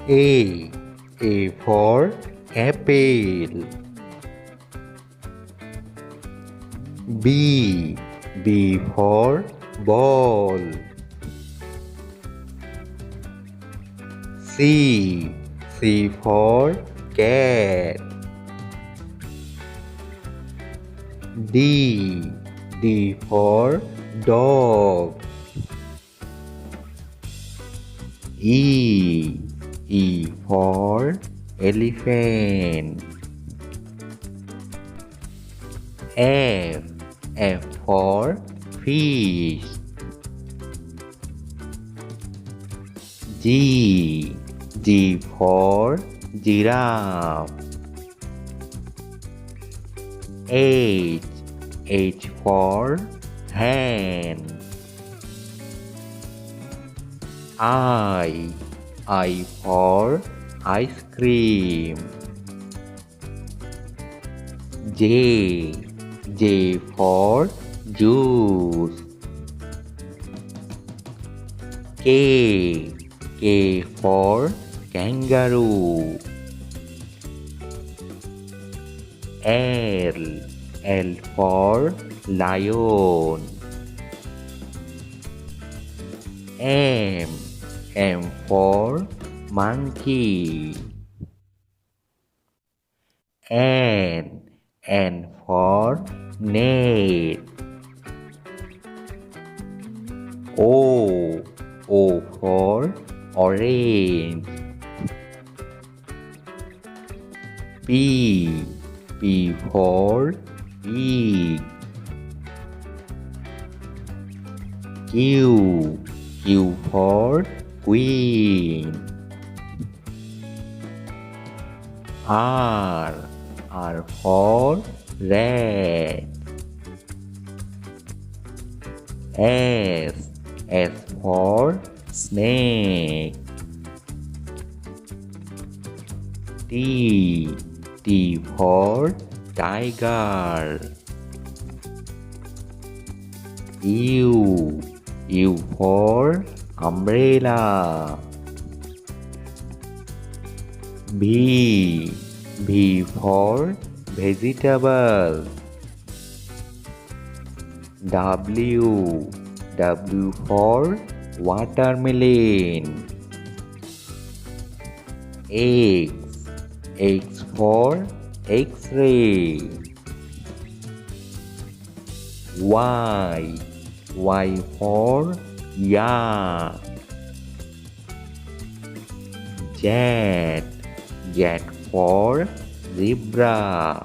A. A for apple. B. B for ball. C. C for cat. D. D for dog. E. E for elephant. F. F for fish. G. G for giraffe. H. H for hen. I. I for ice cream. J. J for juice. K. K for kangaroo. L. L for lion. M. M for monkey. N. N for net. O. O for orange. P. P for pig. Q. Q for queen. R. R for rat. S. S for snake. T. T for tiger. U. U for umbrella. V. V for vegetable. W. W for watermelon. X. X for X-ray. Y. Y for yak. Z. Z for zebra.